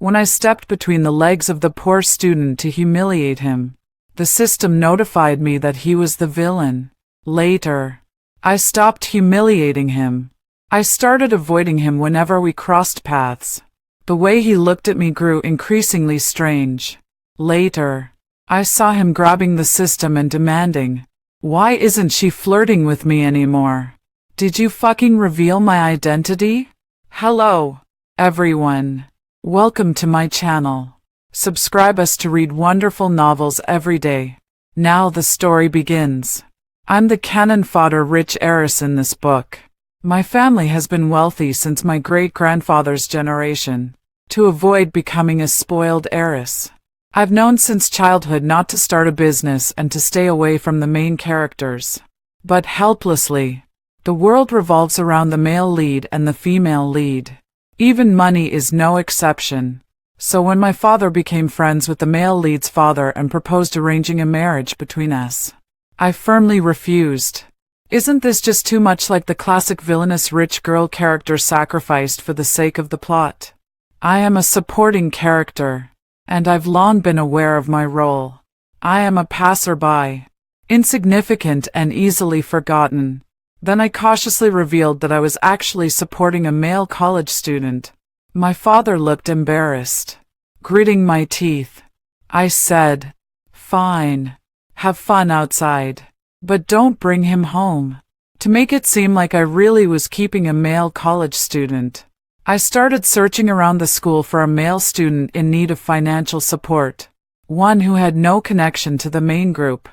When I stepped between the legs of the poor student to humiliate him, the system notified me that he was the villain. Later, I stopped humiliating him. I started avoiding him whenever we crossed paths. The way he looked at me grew increasingly strange. Later, I saw him grabbing the system and demanding, "Why isn't she flirting with me anymore? Did you fucking reveal my identity?" Hello, everyone. Welcome to my channel. Subscribe us to read wonderful novels every day. Now the story begins. I'm the cannon fodder rich heiress in this book. My family has been wealthy since my great-grandfather's generation. To avoid becoming a spoiled heiress, I've known since childhood not to start a business and to stay away from the main characters. But helplessly, the world revolves around the male lead and the female lead. Even money is no exception. So when my father became friends with the male lead's father and proposed arranging a marriage between us, I firmly refused. Isn't this just too much like the classic villainous rich girl character sacrificed for the sake of the plot? I am a supporting character, and I've long been aware of my role. I am a passerby, insignificant and easily forgotten. Then I cautiously revealed that I was actually supporting a male college student. My father looked embarrassed. Gritting my teeth, I said, "Fine. Have fun outside. But don't bring him home." To make it seem like I really was keeping a male college student, I started searching around the school for a male student in need of financial support, one who had no connection to the main group.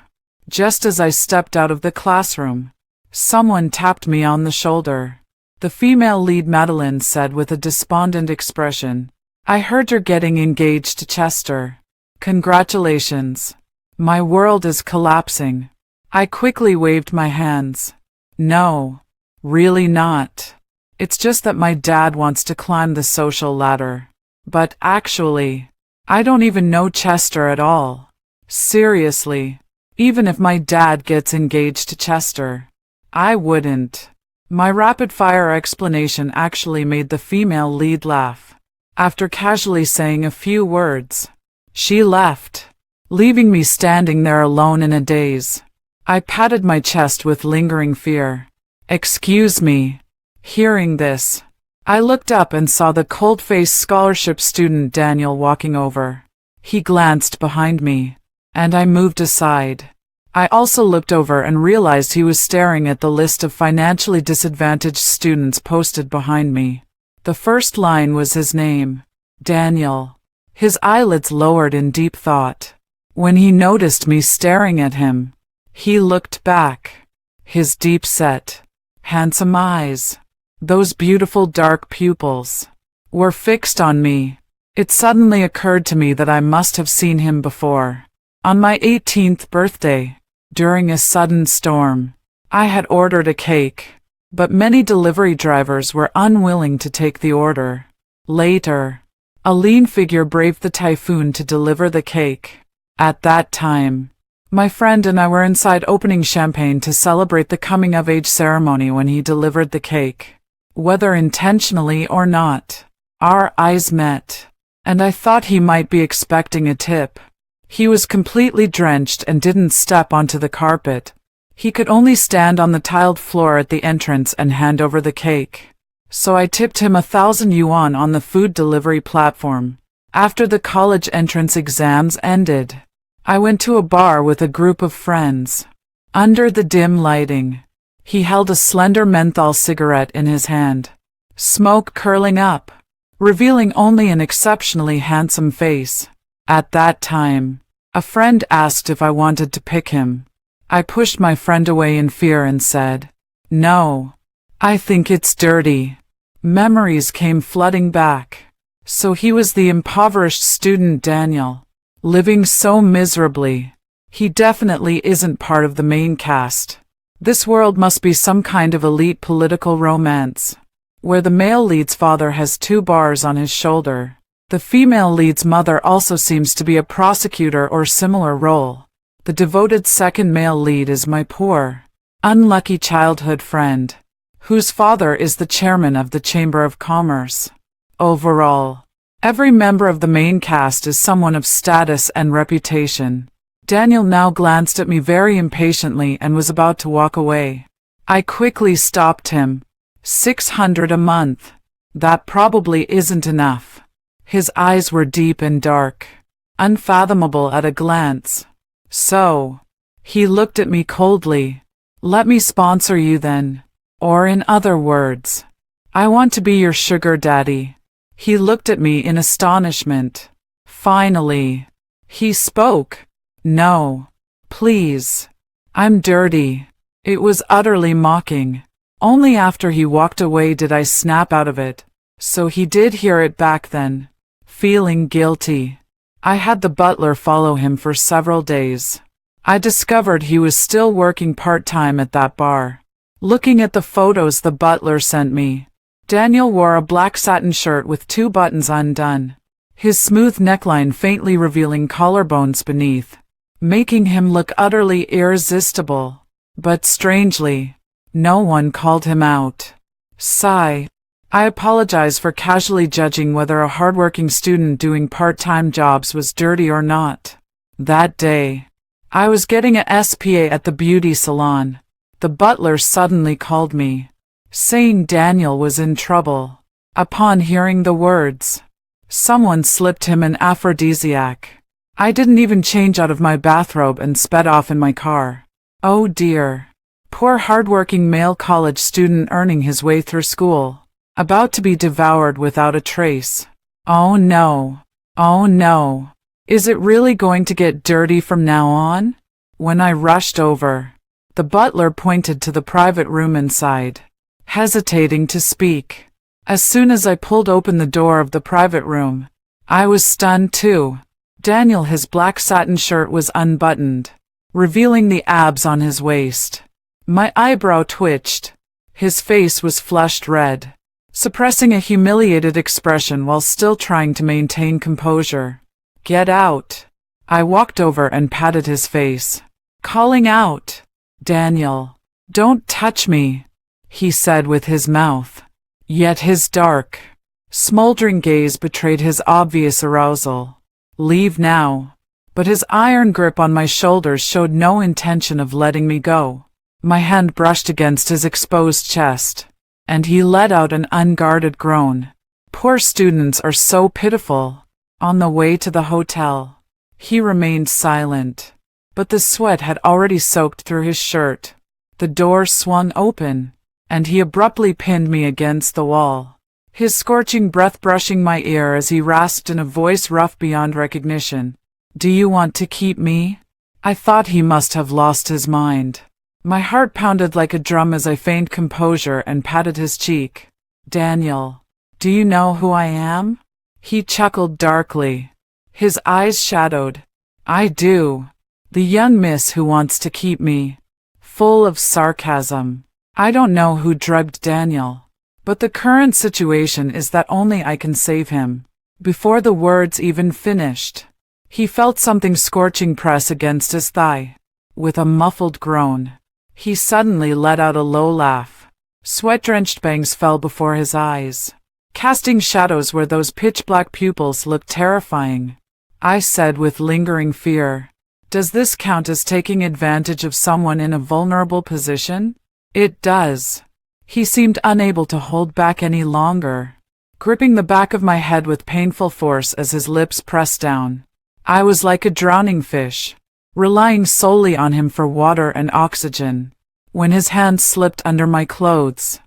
Just as I stepped out of the classroom, someone tapped me on the shoulder. The female lead, Madeline, said with a despondent expression, "I heard you're getting engaged to Chester. Congratulations." My world is collapsing. I quickly waved my hands. "No, really not. It's just that my dad wants to climb the social ladder. But actually, I don't even know Chester at all. Seriously, even if my dad gets engaged to Chester, I wouldn't." My rapid-fire explanation actually made the female lead laugh. After casually saying a few words, she left, leaving me standing there alone in a daze. I patted my chest with lingering fear. "Excuse me." Hearing this, I looked up and saw the cold-faced scholarship student Daniel walking over. He glanced behind me, and I moved aside. I also looked over and realized he was staring at the list of financially disadvantaged students posted behind me. The first line was his name, Daniel. His eyelids lowered in deep thought. When he noticed me staring at him, he looked back. His deep-set, handsome eyes, those beautiful dark pupils, were fixed on me. It suddenly occurred to me that I must have seen him before. On my 18th birthday, during a sudden storm, I had ordered a cake, but many delivery drivers were unwilling to take the order. Later, a lean figure braved the typhoon to deliver the cake. At that time, my friend and I were inside opening champagne to celebrate the coming-of-age ceremony when he delivered the cake. Whether intentionally or not, our eyes met, and I thought he might be expecting a tip. He was completely drenched and didn't step onto the carpet. He could only stand on the tiled floor at the entrance and hand over the cake. So I tipped him 1,000 yuan on the food delivery platform. After the college entrance exams ended, I went to a bar with a group of friends. Under the dim lighting, he held a slender menthol cigarette in his hand, smoke curling up, revealing only an exceptionally handsome face. At that time, a friend asked if I wanted to pick him. I pushed my friend away in fear and said, "No, I think it's dirty." Memories came flooding back. So he was the impoverished student Daniel, living so miserably. He definitely isn't part of the main cast. This world must be some kind of elite political romance, where the male lead's father has 2 bars on his shoulder. The female lead's mother also seems to be a prosecutor or similar role. The devoted second male lead is my poor, unlucky childhood friend, whose father is the chairman of the Chamber of Commerce. Overall, Every member of the main cast is someone of status and reputation. Daniel now glanced at me very impatiently and was about to walk away. I quickly stopped him. $600 a month. That probably isn't enough. His eyes were deep and dark, unfathomable at a glance. So, he looked at me coldly. Let me sponsor you then. Or in other words, I want to be your sugar daddy. He looked at me in astonishment. Finally, he spoke. No, please. I'm dirty. It was utterly mocking. Only after he walked away did I snap out of it. So he did hear it back then. Feeling guilty, I had the butler follow him for several days. I discovered he was still working part-time at that bar. Looking at the photos the butler sent me, Daniel wore a black satin shirt with 2 buttons undone, his smooth neckline faintly revealing collarbones beneath, making him look utterly irresistible. But strangely, no one called him out. Sigh. I apologize for casually judging whether a hardworking student doing part-time jobs was dirty or not. That day, I was getting a SPA at the beauty salon. The butler suddenly called me, saying Daniel was in trouble. Upon hearing the words, someone slipped him an aphrodisiac. I didn't even change out of my bathrobe and sped off in my car. Oh dear. Poor hardworking male college student earning his way through school, about to be devoured without a trace. Oh no. Oh no. Is it really going to get dirty from now on? When I rushed over, the butler pointed to the private room inside, hesitating to speak. As soon as I pulled open the door of the private room, I was stunned too. Daniel, his black satin shirt was unbuttoned, revealing the abs on his waist. My eyebrow twitched. His face was flushed red, suppressing a humiliated expression while still trying to maintain composure. Get out. I walked over and patted his face, calling out, Daniel, don't touch me, he said with his mouth. Yet his dark, smoldering gaze betrayed his obvious arousal. Leave now. But his iron grip on my shoulders showed no intention of letting me go. My hand brushed against his exposed chest, and he let out an unguarded groan. Poor students are so pitiful. On the way to the hotel, he remained silent, but the sweat had already soaked through his shirt. The door swung open, and he abruptly pinned me against the wall, his scorching breath brushing my ear as he rasped in a voice rough beyond recognition, Do you want to keep me? I thought he must have lost his mind. My heart pounded like a drum as I feigned composure and patted his cheek. Daniel, do you know who I am? He chuckled darkly, his eyes shadowed. I do. The young miss who wants to keep me. Full of sarcasm. I don't know who drugged Daniel, but the current situation is that only I can save him. Before the words even finished, he felt something scorching press against his thigh. With a muffled groan, he suddenly let out a low laugh. Sweat-drenched bangs fell before his eyes, casting shadows where those pitch-black pupils looked terrifying. I said with lingering fear, Does this count as taking advantage of someone in a vulnerable position? It does. He seemed unable to hold back any longer, gripping the back of my head with painful force as his lips pressed down. I was like a drowning fish, relying solely on him for water and oxygen. When his hand slipped under my clothes,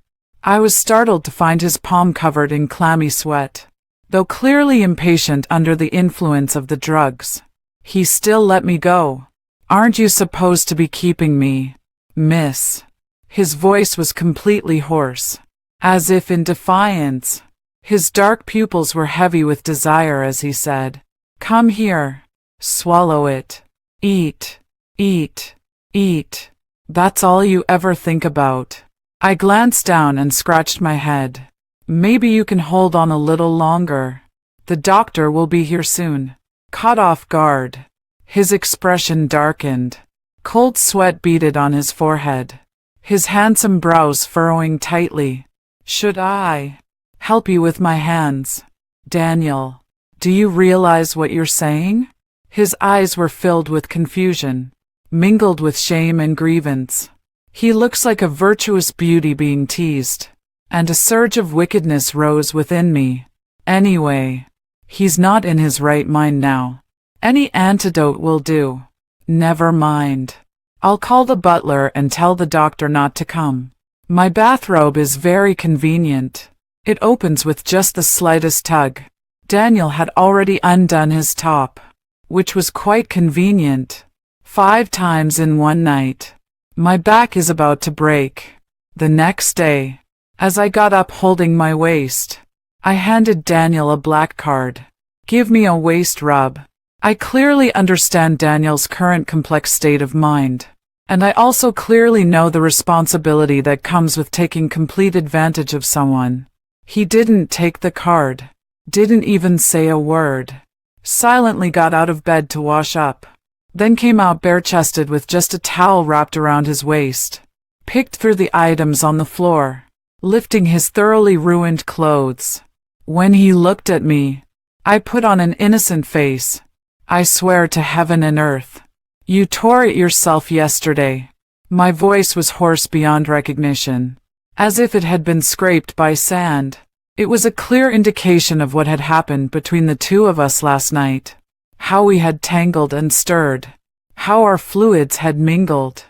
I was startled to find his palm covered in clammy sweat. Though clearly impatient under the influence of the drugs, he still let me go. Aren't you supposed to be keeping me, miss? His voice was completely hoarse, as if in defiance. His dark pupils were heavy with desire as he said, Come here. Swallow it. Eat. Eat. Eat. That's all you ever think about. I glanced down and scratched my head. Maybe you can hold on a little longer. The doctor will be here soon. Caught off guard, his expression darkened. Cold sweat beaded on his forehead, his handsome brows furrowing tightly. Should I help you with my hands? Daniel, Do you realize what you're saying? His eyes were filled with confusion, mingled with shame and grievance. He looks like a virtuous beauty being teased, and a surge of wickedness rose within me. Anyway, he's not in his right mind now. Any antidote will do. Never mind. I'll call the butler and tell the doctor not to come. My bathrobe is very convenient. It opens with just the slightest tug. Daniel had already undone his top, which was quite convenient. 5 times in one night. My back is about to break. The next day, as I got up holding my waist, I handed Daniel a black card. Give me a waist rub. I clearly understand Daniel's current complex state of mind, and I also clearly know the responsibility that comes with taking complete advantage of someone. He didn't take the card, didn't even say a word, silently got out of bed to wash up, then came out bare-chested with just a towel wrapped around his waist, picked through the items on the floor, lifting his thoroughly ruined clothes. When he looked at me, I put on an innocent face. I swear to heaven and earth. You tore it yourself yesterday. My voice was hoarse beyond recognition, as if it had been scraped by sand. It was a clear indication of what had happened between the two of us last night. How we had tangled and stirred. How our fluids had mingled.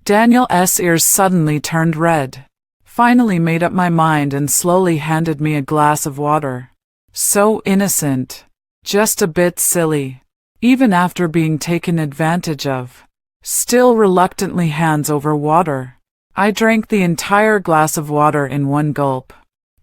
Daniel's ears suddenly turned red. Finally made up my mind and slowly handed me a glass of water. So innocent. Just a bit silly. Even after being taken advantage of. Still reluctantly hands over water. I drank the entire glass of water in one gulp.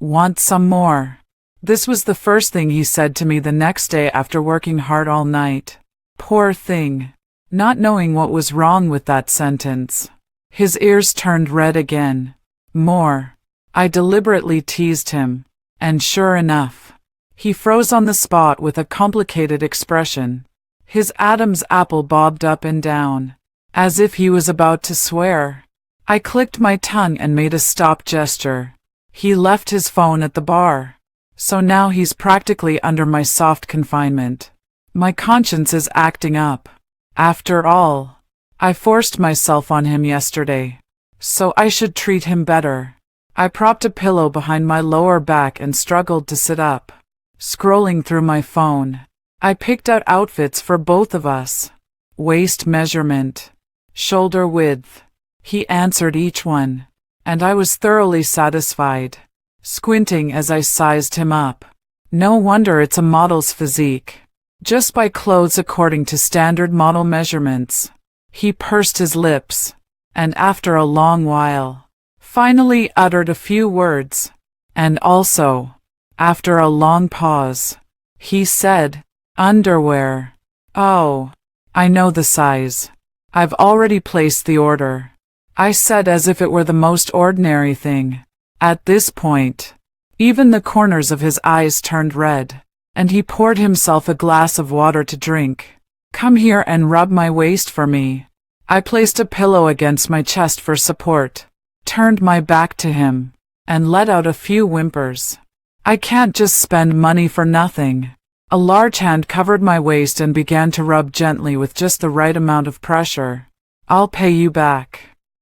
Want some more? This was the first thing he said to me the next day after working hard all night. Poor thing. Not knowing what was wrong with that sentence. His ears turned red again. More. I deliberately teased him. And sure enough, he froze on the spot with a complicated expression. His Adam's apple bobbed up and down, as if he was about to swear. I clicked my tongue and made a stop gesture. He left his phone at the bar. So now he's practically under my soft confinement. My conscience is acting up. After all, I forced myself on him yesterday. So I should treat him better. I propped a pillow behind my lower back and struggled to sit up. Scrolling through my phone, I picked out outfits for both of us. Waist measurement. Shoulder width. He answered each one, and I was thoroughly satisfied. Squinting as I sized him up. No wonder it's a model's physique. Just buy clothes according to standard model measurements. He pursed his lips, and after a long while, finally uttered a few words. And also, after a long pause, he said, underwear. Oh, I know the size. I've already placed the order. I said as if it were the most ordinary thing. At this point, even the corners of his eyes turned red, and he poured himself a glass of water to drink. Come here and rub my waist for me. I placed a pillow against my chest for support, turned my back to him, and let out a few whimpers. I can't just spend money for nothing. A large hand covered my waist and began to rub gently with just the right amount of pressure. I'll pay you back.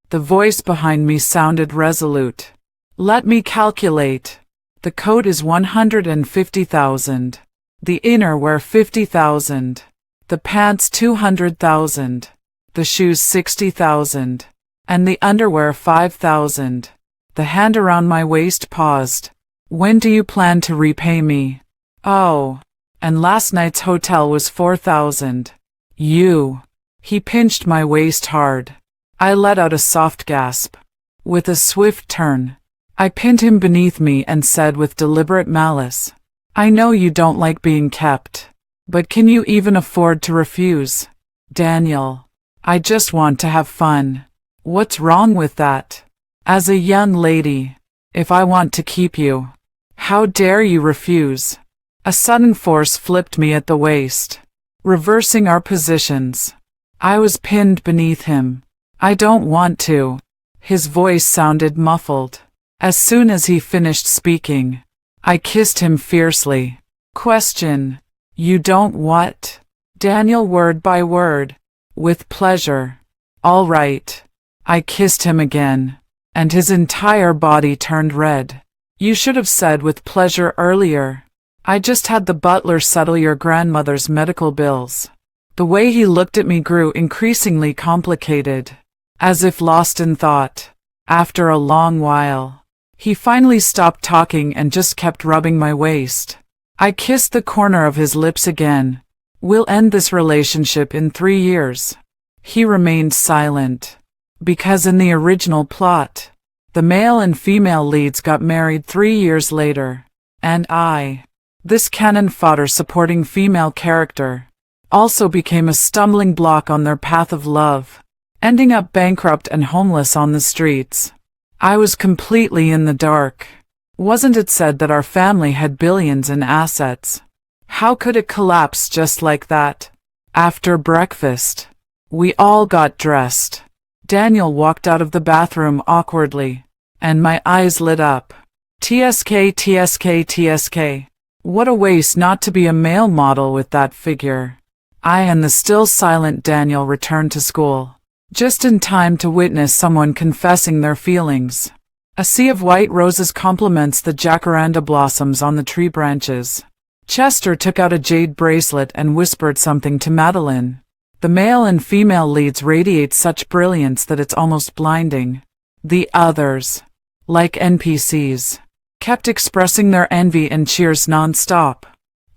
The voice behind me sounded resolute. Let me calculate. The coat is 150,000. The innerwear 50,000. The pants 200,000. The shoes 60,000. And the underwear 5,000. The hand around my waist paused. When do you plan to repay me? Oh, and last night's hotel was 4,000. You. He pinched my waist hard. I let out a soft gasp. With a swift turn, I pinned him beneath me and said with deliberate malice, I know you don't like being kept, but can you even afford to refuse? Daniel, I just want to have fun. What's wrong with that? As a young lady, if I want to keep you, how dare you refuse? A sudden force flipped me at the waist, reversing our positions. I was pinned beneath him. I don't want to. His voice sounded muffled. As soon as he finished speaking, I kissed him fiercely. Question. You don't what? Daniel word by word. With pleasure. All right. I kissed him again, and his entire body turned red. You should have said with pleasure earlier. I just had the butler settle your grandmother's medical bills. The way he looked at me grew increasingly complicated, as if lost in thought. After a long while, he finally stopped talking and just kept rubbing my waist. I kissed the corner of his lips again. We'll end this relationship in 3 years. He remained silent, because in the original plot, the male and female leads got married 3 years later, and I, this cannon fodder supporting female character, also became a stumbling block on their path of love, ending up bankrupt and homeless on the streets. I was completely in the dark. Wasn't it said that our family had billions in assets? How could it collapse just like that? After breakfast, we all got dressed. Daniel walked out of the bathroom awkwardly, and my eyes lit up. TSK, TSK, TSK. What a waste not to be a male model with that figure. I and the still silent Daniel returned to school, just in time to witness someone confessing their feelings. A sea of white roses complements the jacaranda blossoms on the tree branches. Chester took out a jade bracelet and whispered something to Madeline. The male and female leads radiate such brilliance that it's almost blinding. The others, like NPCs, kept expressing their envy and cheers non-stop.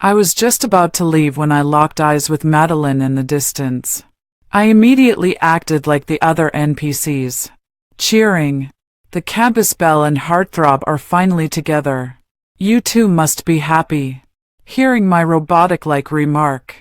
I was just about to leave when I locked eyes with Madeline in the distance. I immediately acted like the other NPCs, cheering. The campus belle and heartthrob are finally together. You two must be happy. Hearing my robotic-like remark,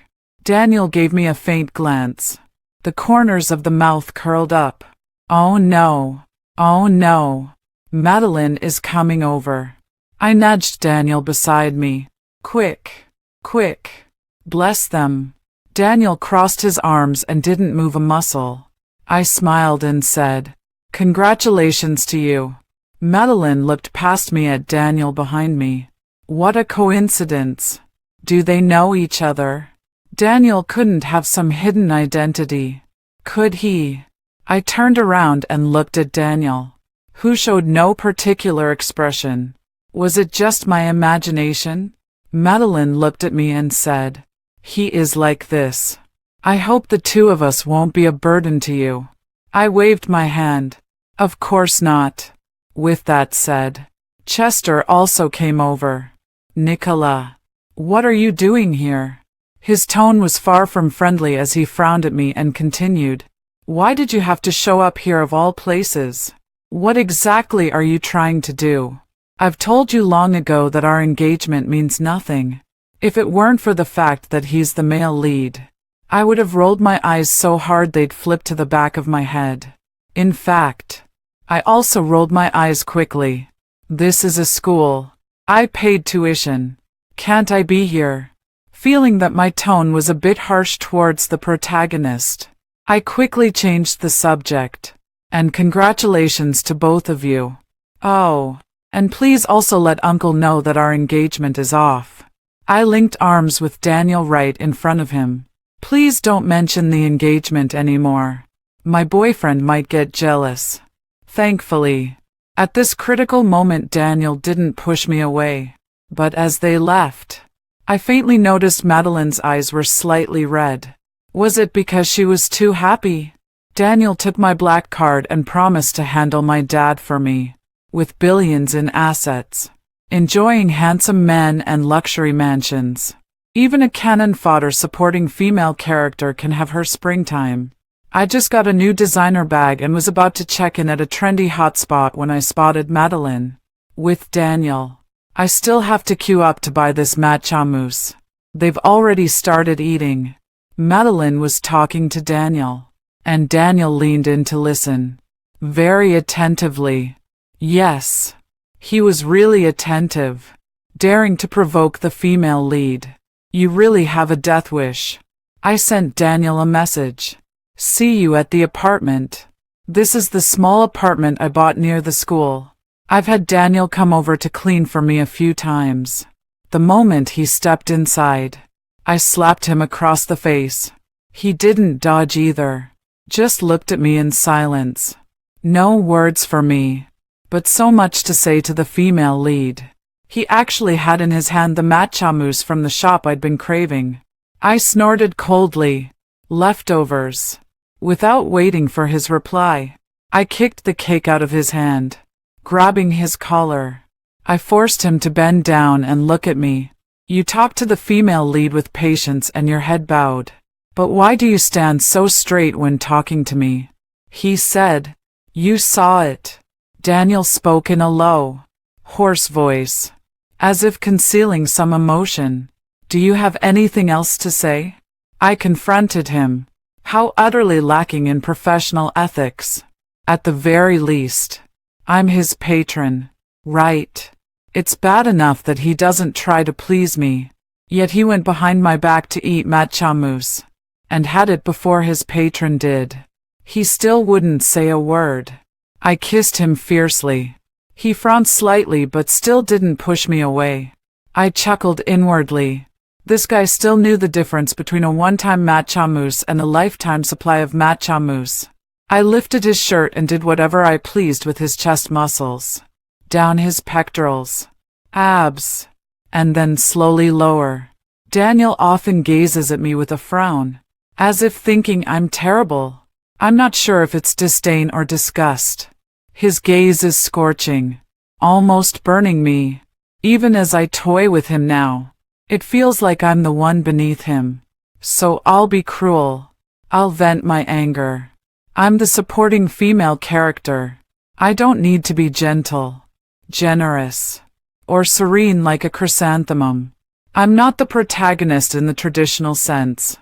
Daniel gave me a faint glance. The corners of the mouth curled up. Oh no. Oh no. Madeline is coming over. I nudged Daniel beside me. Quick. Quick. Bless them. Daniel crossed his arms and didn't move a muscle. I smiled and said, Congratulations to you. Madeline looked past me at Daniel behind me. What a coincidence. Do they know each other? Daniel couldn't have some hidden identity, could he? I turned around and looked at Daniel, who showed no particular expression. Was it just my imagination? Madeline looked at me and said, He is like this. I hope the two of us won't be a burden to you. I waved my hand. Of course not. With that said, Chester also came over. Nicola, what are you doing here? His tone was far from friendly as he frowned at me and continued, Why did you have to show up here of all places? What exactly are you trying to do? I've told you long ago that our engagement means nothing. If it weren't for the fact that he's the male lead, I would have rolled my eyes so hard they'd flip to the back of my head. In fact, I also rolled my eyes quickly. This is a school. I paid tuition. Can't I be here? Feeling that my tone was a bit harsh towards the protagonist, I quickly changed the subject. And congratulations to both of you. Oh, and please also let Uncle know that our engagement is off. I linked arms with Daniel right in front of him. Please don't mention the engagement anymore. My boyfriend might get jealous. Thankfully, at this critical moment Daniel didn't push me away. But as they left, I faintly noticed Madeline's eyes were slightly red. Was it because she was too happy? Daniel took my black card and promised to handle my dad for me, with billions in assets, enjoying handsome men and luxury mansions. Even a cannon fodder supporting female character can have her springtime. I just got a new designer bag and was about to check in at a trendy hotspot when I spotted Madeline with Daniel. I still have to queue up to buy this matcha mousse. They've already started eating. Madeline was talking to Daniel, and Daniel leaned in to listen, very attentively. Yes, he was really attentive, daring to provoke the female lead. You really have a death wish. I sent Daniel a message. See you at the apartment. This is the small apartment I bought near the school. I've had Daniel come over to clean for me a few times. The moment he stepped inside, I slapped him across the face. He didn't dodge either. Just looked at me in silence. No words for me, but so much to say to the female lead. He actually had in his hand the matcha mousse from the shop I'd been craving. I snorted coldly. Leftovers. Without waiting for his reply, I kicked the cake out of his hand. Grabbing his collar, I forced him to bend down and look at me. You talk to the female lead with patience and your head bowed. But why do you stand so straight when talking to me? He said. You saw it. Daniel spoke in a low, hoarse voice, as if concealing some emotion. Do you have anything else to say? I confronted him. How utterly lacking in professional ethics. At the very least, I'm his patron, right? It's bad enough that he doesn't try to please me, yet he went behind my back to eat matcha mousse, and had it before his patron did. He still wouldn't say a word. I kissed him fiercely. He frowned slightly but still didn't push me away. I chuckled inwardly. This guy still knew the difference between a one-time matcha mousse and a lifetime supply of matcha mousse. I lifted his shirt and did whatever I pleased with his chest muscles. Down his pectorals, abs, and then slowly lower. Daniel often gazes at me with a frown, as if thinking I'm terrible. I'm not sure if it's disdain or disgust. His gaze is scorching, almost burning me. Even as I toy with him now, it feels like I'm the one beneath him. So I'll be cruel. I'll vent my anger. I'm the supporting female character. I don't need to be gentle, generous, or serene like a chrysanthemum. I'm not the protagonist in the traditional sense.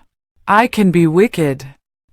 I can be wicked.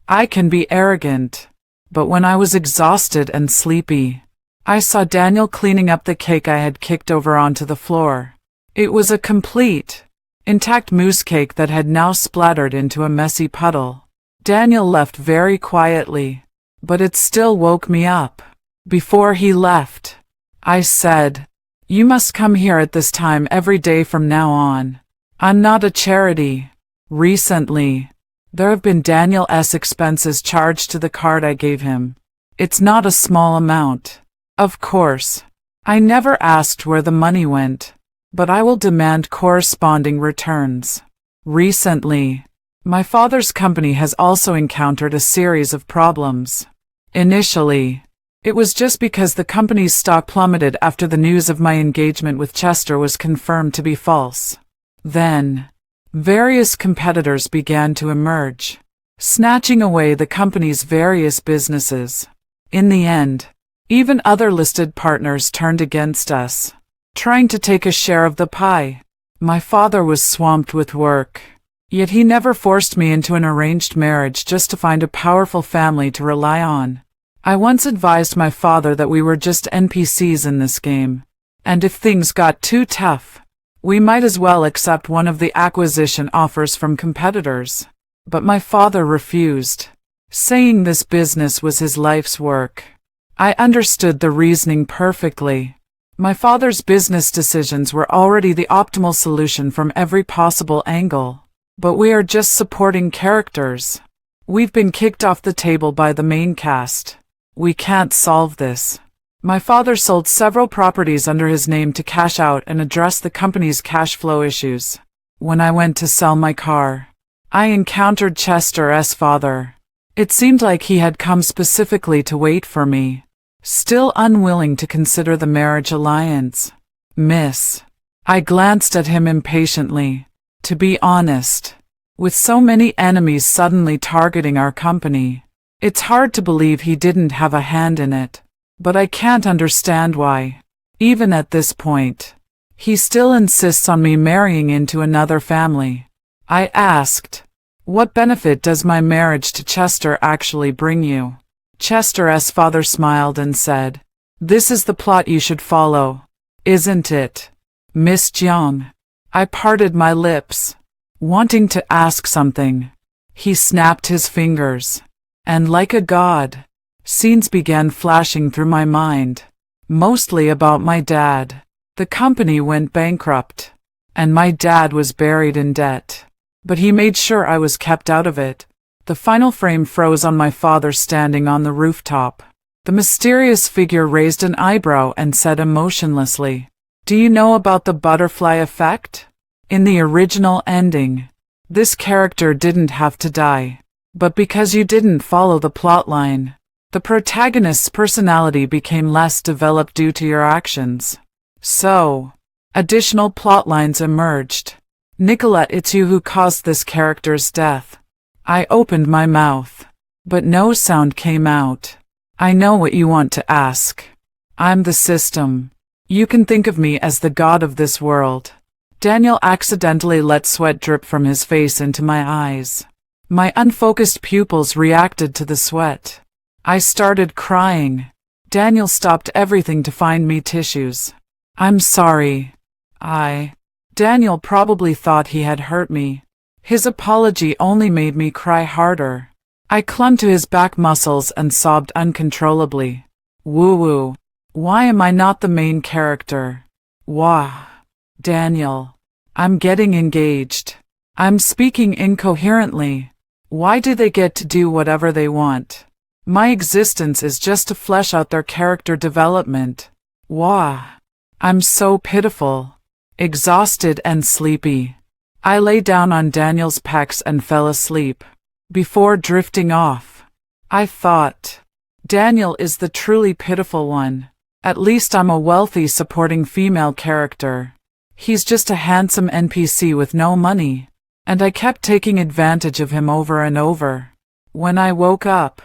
I can be arrogant. But when I was exhausted and sleepy, I saw Daniel cleaning up the cake I had kicked over onto the floor. It was a complete, intact mousse cake that had now splattered into a messy puddle. Daniel left very quietly, but it still woke me up. Before he left, I said, "You must come here at this time every day from now on. I'm not a charity." Recently, there have been Daniel's expenses charged to the card I gave him. It's not a small amount. Of course, I never asked where the money went, but I will demand corresponding returns. Recently, my father's company has also encountered a series of problems. Initially, it was just because the company's stock plummeted after the news of my engagement with Chester was confirmed to be false. Then, various competitors began to emerge, snatching away the company's various businesses. In the end, even other listed partners turned against us, trying to take a share of the pie. My father was swamped with work, yet he never forced me into an arranged marriage just to find a powerful family to rely on. I once advised my father that we were just NPCs in this game, and if things got too tough, we might as well accept one of the acquisition offers from competitors. But my father refused, saying this business was his life's work. I understood the reasoning perfectly. My father's business decisions were already the optimal solution from every possible angle. But we are just supporting characters. We've been kicked off the table by the main cast. We can't solve this. My father sold several properties under his name to cash out and address the company's cash flow issues. When I went to sell my car, I encountered Chester's father. It seemed like he had come specifically to wait for me, still unwilling to consider the marriage alliance. "Miss." I glanced at him impatiently. To be honest, with so many enemies suddenly targeting our company, it's hard to believe he didn't have a hand in it. But I can't understand why, even at this point, he still insists on me marrying into another family. I asked, "What benefit does my marriage to Chester actually bring you?" Chester's father smiled and said, "This is the plot you should follow, isn't it, Miss Jiang?" I parted my lips, wanting to ask something. He snapped his fingers, and like a god, scenes began flashing through my mind, mostly about my dad. The company went bankrupt, and my dad was buried in debt. but he made sure I was kept out of it. The final frame froze on my father standing on the rooftop. The mysterious figure raised an eyebrow and said emotionlessly, "Do you know about the butterfly effect? In the original ending, this character didn't have to die. But because you didn't follow the plotline, the protagonist's personality became less developed due to your actions. So, additional plotlines emerged. Nicolette, it's you who caused this character's death." I opened my mouth, but no sound came out. "I know what you want to ask. I'm the system. You can think of me as the god of this world." Daniel accidentally let sweat drip from his face into my eyes. My unfocused pupils reacted to the sweat. I started crying. Daniel stopped everything to find me tissues. "I'm sorry. Daniel probably thought he had hurt me. His apology only made me cry harder. I clung to his back muscles and sobbed uncontrollably. Woo-woo. Why am I not the main character? Wah. Daniel. I'm getting engaged. I'm speaking incoherently. Why do they get to do whatever they want? My existence is just to flesh out their character development. Wah. I'm so pitiful. Exhausted and sleepy. I lay down on Daniel's pecs and fell asleep. Before drifting off, I thought, Daniel is the truly pitiful one. At least I'm a wealthy supporting female character. He's just a handsome NPC with no money. And I kept taking advantage of him over and over. When I woke up,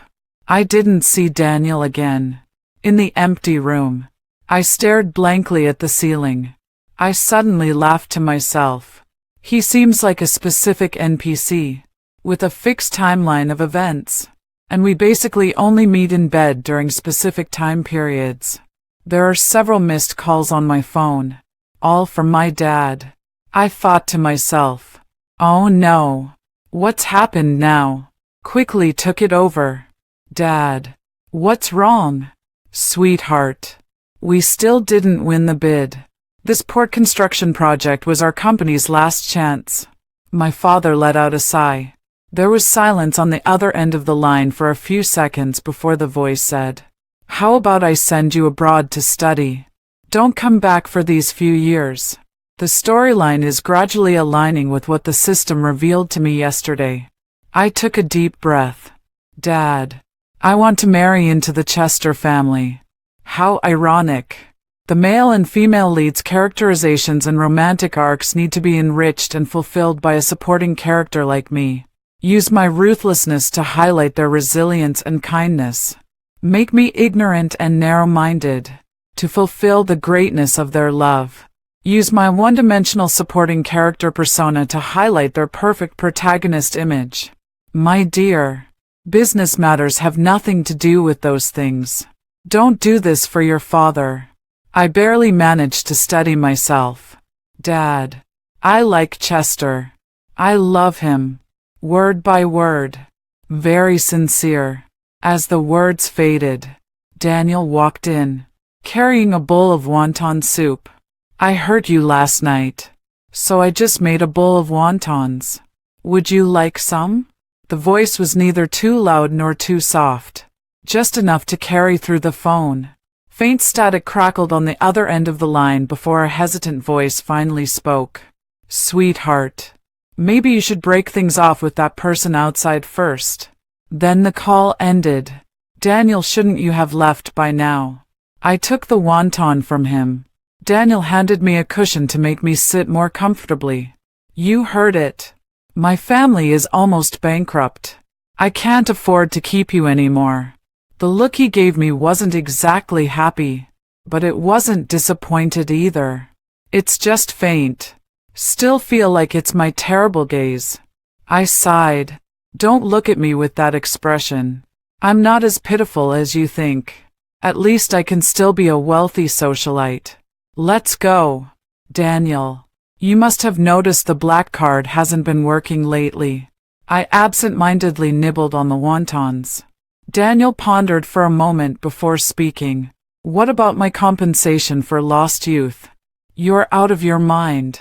I didn't see Daniel again. In the empty room, I stared blankly at the ceiling. I suddenly laughed to myself. He seems like a specific NPC, with a fixed timeline of events, and we basically only meet in bed during specific time periods. There are several missed calls on my phone, all from my dad. I thought to myself, oh no, what's happened now? Quickly took it over. Dad, what's wrong? Sweetheart, we still didn't win the bid. This port construction project was our company's last chance. My father let out a sigh. There was silence on the other end of the line for a few seconds before the voice said, "How about I send you abroad to study? Don't come back for these few years." The storyline is gradually aligning with what the system revealed to me yesterday. I took a deep breath. Dad, I want to marry into the Chester family. How ironic. The male and female leads' characterizations and romantic arcs need to be enriched and fulfilled by a supporting character like me. Use my ruthlessness to highlight their resilience and kindness. Make me ignorant and narrow-minded, to fulfill the greatness of their love. Use my one-dimensional supporting character persona to highlight their perfect protagonist image. My dear, business matters have nothing to do with those things. Don't do this for your father. I barely managed to steady myself. Dad, I like Chester. I love him. Word by word. Very sincere. As the words faded, Daniel walked in, carrying a bowl of wonton soup. I hurt you last night, so I just made a bowl of wontons. Would you like some? The voice was neither too loud nor too soft, just enough to carry through the phone. Faint static crackled on the other end of the line before a hesitant voice finally spoke. Sweetheart, maybe you should break things off with that person outside first. Then the call ended. Daniel, shouldn't you have left by now? I took the wonton from him. Daniel handed me a cushion to make me sit more comfortably. You heard it. My family is almost bankrupt. I can't afford to keep you anymore. The look he gave me wasn't exactly happy, but it wasn't disappointed either. It's just faint. Still feel like it's my terrible gaze. I sighed. Don't look at me with that expression. I'm not as pitiful as you think. At least I can still be a wealthy socialite. Let's go. Daniel, you must have noticed the black card hasn't been working lately. I absent-mindedly nibbled on the wontons. Daniel pondered for a moment before speaking. What about my compensation for lost youth? You're out of your mind.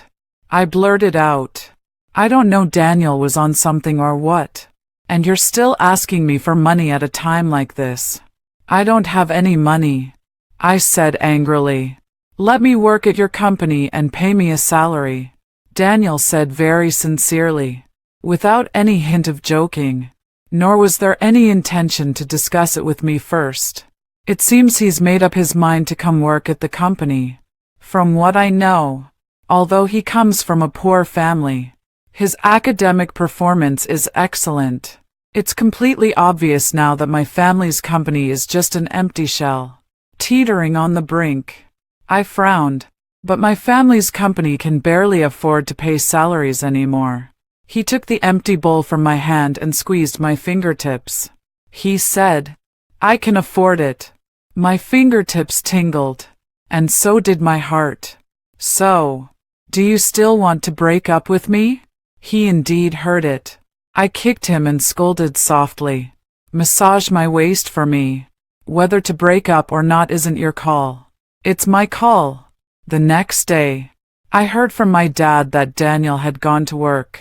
I blurted out. I don't know, Daniel was on something or what. And you're still asking me for money at a time like this. I don't have any money, I said angrily. Let me work at your company and pay me a salary, Daniel said very sincerely, without any hint of joking. Nor was there any intention to discuss it with me first. It seems he's made up his mind to come work at the company. From what I know, although he comes from a poor family, his academic performance is excellent. It's completely obvious now that my family's company is just an empty shell, teetering on the brink. I frowned, but my family's company can barely afford to pay salaries anymore. He took the empty bowl from my hand and squeezed my fingertips. He said, I can afford it. My fingertips tingled, and so did my heart. So, do you still want to break up with me? He indeed heard it. I kicked him and scolded softly. Massage my waist for me. Whether to break up or not isn't your call. It's my call. The next day, I heard from my dad that Daniel had gone to work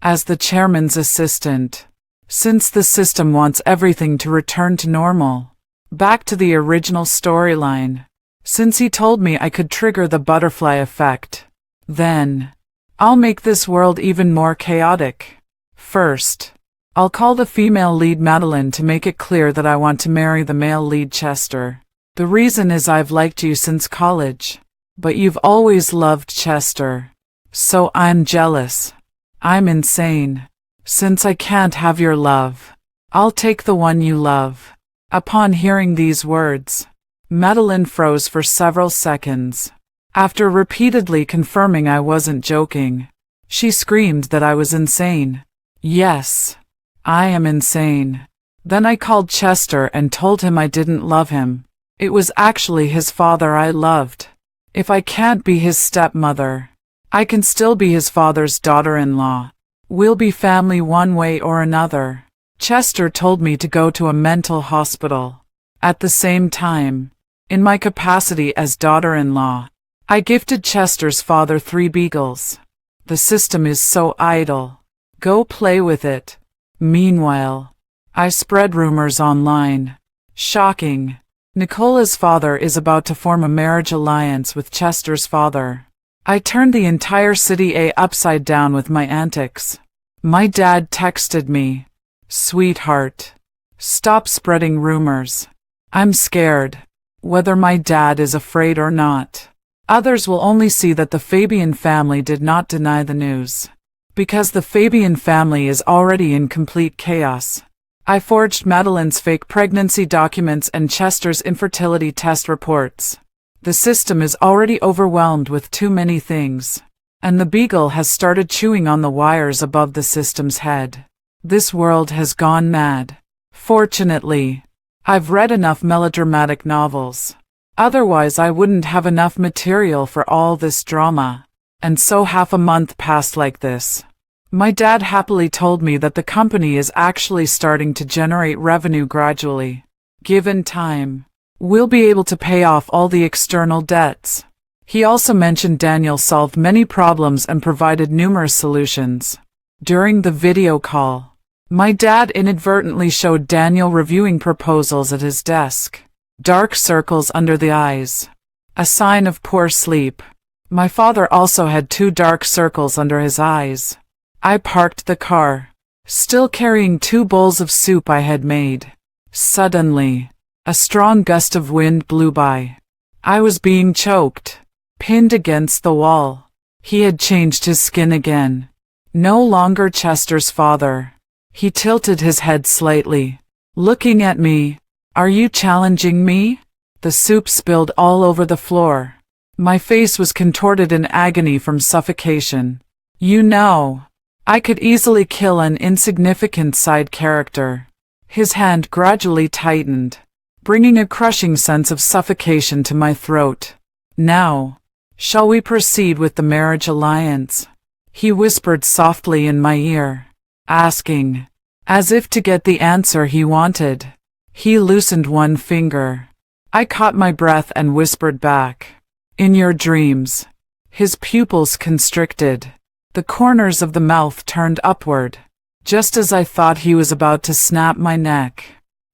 as the chairman's assistant. Since the system wants everything to return to normal, back to the original storyline. Since he told me I could trigger the butterfly effect, then I'll make this world even more chaotic. First, I'll call the female lead Madeline to make it clear that I want to marry the male lead Chester. The reason is I've liked you since college, but you've always loved Chester. So I'm jealous. I'm insane. Since I can't have your love, I'll take the one you love. Upon hearing these words, Madeline froze for several seconds. After repeatedly confirming I wasn't joking, she screamed that I was insane. Yes, I am insane. Then I called Chester and told him I didn't love him. It was actually his father I loved. If I can't be his stepmother, I can still be his father's daughter-in-law. We'll be family one way or another. Chester told me to go to a mental hospital. At the same time, in my capacity as daughter-in-law, I gifted Chester's father 3 beagles. The system is so idle. Go play with it. Meanwhile, I spread rumors online. Shocking. Nicola's father is about to form a marriage alliance with Chester's father. I turned the entire city upside down with my antics. My dad texted me, Sweetheart, stop spreading rumors. I'm scared. Whether my dad is afraid or not, others will only see that the Fabian family did not deny the news. Because the Fabian family is already in complete chaos. I forged Madeline's fake pregnancy documents and Chester's infertility test reports. The system is already overwhelmed with too many things, and the beagle has started chewing on the wires above the system's head. This world has gone mad. Fortunately, I've read enough melodramatic novels. Otherwise I wouldn't have enough material for all this drama. And so half a month passed like this. My dad happily told me that the company is actually starting to generate revenue gradually. Given time, we'll be able to pay off all the external debts. He also mentioned Daniel solved many problems and provided numerous solutions. During the video call, my dad inadvertently showed Daniel reviewing proposals at his desk. Dark circles under the eyes, a sign of poor sleep. My father also had 2 dark circles under his eyes. I parked the car, still carrying 2 bowls of soup I had made. Suddenly, a strong gust of wind blew by. I was being choked, pinned against the wall. He had changed his skin again. No longer Chester's father. He tilted his head slightly, looking at me. Are you challenging me? The soup spilled all over the floor. My face was contorted in agony from suffocation. You know, I could easily kill an insignificant side character. His hand gradually tightened, bringing a crushing sense of suffocation to my throat. Now, shall we proceed with the marriage alliance? He whispered softly in my ear, asking, as if to get the answer he wanted. He loosened one finger. I caught my breath and whispered back, in your dreams. His pupils constricted. The corners of the mouth turned upward, just as I thought he was about to snap my neck.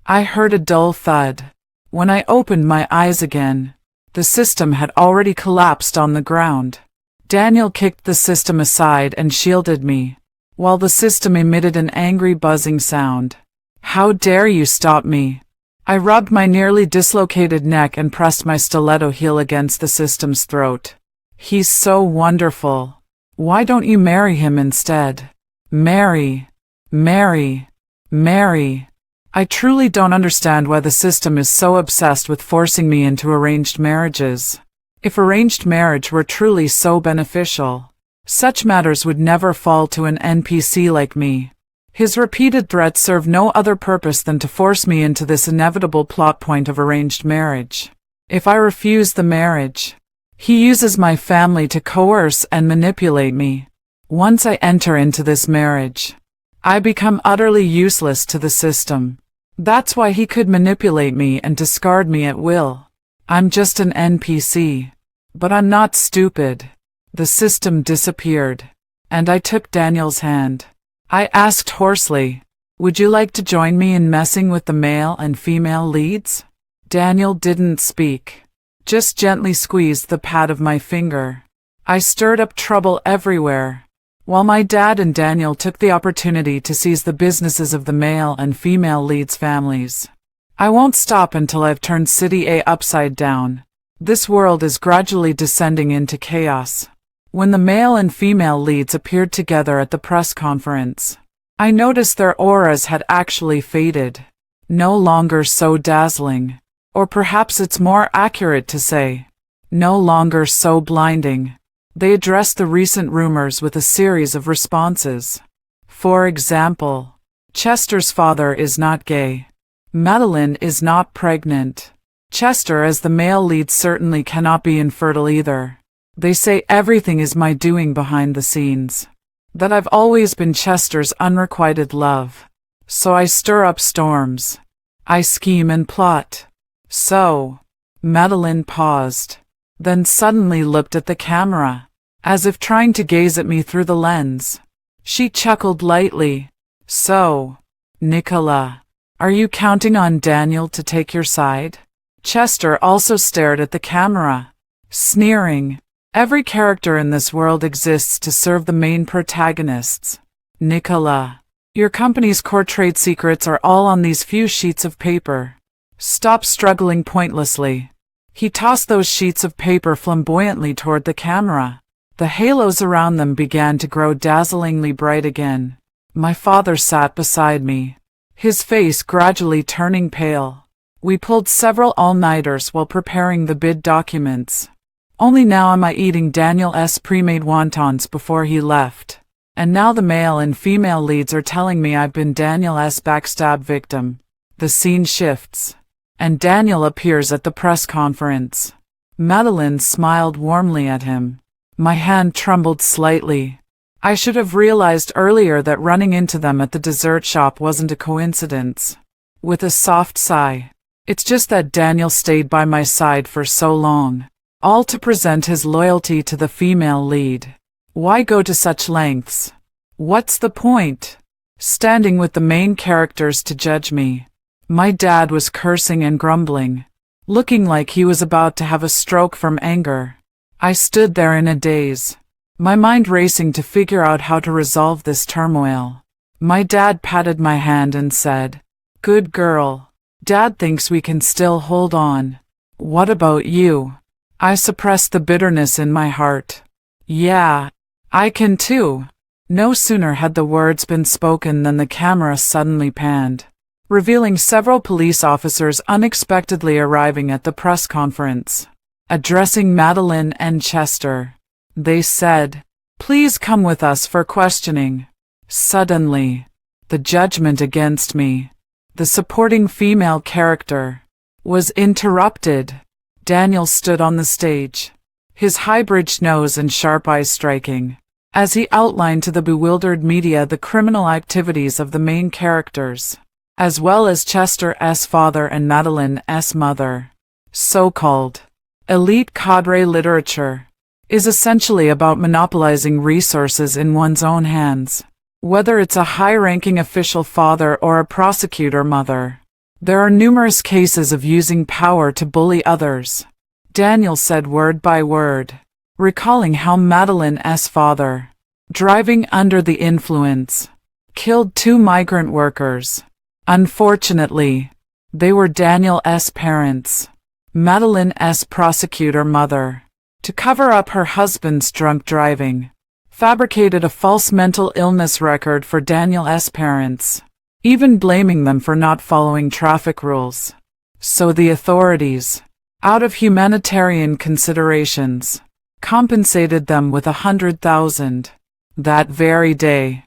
I heard a dull thud. When I opened my eyes again, the system had already collapsed on the ground. Daniel kicked the system aside and shielded me, while the system emitted an angry buzzing sound. "How dare you stop me?" I rubbed my nearly dislocated neck and pressed my stiletto heel against the system's throat. "He's so wonderful. Why don't you marry him instead?" Marry. I truly don't understand why the system is so obsessed with forcing me into arranged marriages. If arranged marriage were truly so beneficial, such matters would never fall to an NPC like me. His repeated threats serve no other purpose than to force me into this inevitable plot point of arranged marriage. If I refuse the marriage, he uses my family to coerce and manipulate me. Once I enter into this marriage, I become utterly useless to the system. That's why he could manipulate me and discard me at will. I'm just an NPC. But I'm not stupid. The system disappeared, and I took Daniel's hand. I asked hoarsely, "Would you like to join me in messing with the male and female leads?" Daniel didn't speak, just gently squeezed the pad of my finger. I stirred up trouble everywhere, while my dad and Daniel took the opportunity to seize the businesses of the male and female leads' families. I won't stop until I've turned City A upside down. This world is gradually descending into chaos. When the male and female leads appeared together at the press conference, I noticed their auras had actually faded. No longer so dazzling. Or perhaps it's more accurate to say, no longer so blinding. They addressed the recent rumors with a series of responses. For example, Chester's father is not gay. Madeline is not pregnant. Chester as the male lead certainly cannot be infertile either. They say everything is my doing behind the scenes. That I've always been Chester's unrequited love. So I stir up storms. I scheme and plot. So, Madeline paused, then suddenly looked at the camera, as if trying to gaze at me through the lens. She chuckled lightly. "So, Nicola, are you counting on Daniel to take your side?" Chester also stared at the camera, sneering. Every character in this world exists to serve the main protagonists. "Nicola, your company's core trade secrets are all on these few sheets of paper. Stop struggling pointlessly." He tossed those sheets of paper flamboyantly toward the camera. The halos around them began to grow dazzlingly bright again. My father sat beside me, his face gradually turning pale. We pulled several all-nighters while preparing the bid documents. Only now am I eating Daniel's pre-made wontons before he left. And now the male and female leads are telling me I've been Daniel's backstab victim. The scene shifts, and Daniel appears at the press conference. Madeline smiled warmly at him. My hand trembled slightly. I should have realized earlier that running into them at the dessert shop wasn't a coincidence. With a soft sigh, "It's just that Daniel stayed by my side for so long, all to present his loyalty to the female lead. Why go to such lengths? What's the point? Standing with the main characters to judge me." My dad was cursing and grumbling, looking like he was about to have a stroke from anger. I stood there in a daze, my mind racing to figure out how to resolve this turmoil. My dad patted my hand and said, "Good girl. Dad thinks we can still hold on. What about you?" I suppressed the bitterness in my heart. "Yeah, I can too." No sooner had the words been spoken than the camera suddenly panned, revealing several police officers unexpectedly arriving at the press conference. Addressing Madeline and Chester, they said, "Please come with us for questioning." Suddenly, the judgment against me, the supporting female character, was interrupted. Daniel stood on the stage, his high-bridged nose and sharp eyes striking, as he outlined to the bewildered media the criminal activities of the main characters, as well as Chester's father and Madeline's mother. So-called elite cadre literature. is essentially about monopolizing resources in one's own hands. Whether it's a high-ranking official father or a prosecutor mother, there are numerous cases of using power to bully others. Daniel said word by word, recalling how Madeleine's father, driving under the influence, killed 2 migrant workers. Unfortunately, they were Daniel's parents, Madeleine's prosecutor mother, to cover up her husband's drunk driving, fabricated a false mental illness record for Daniel's parents, even blaming them for not following traffic rules. So the authorities, out of humanitarian considerations, compensated them with $100,000. That very day,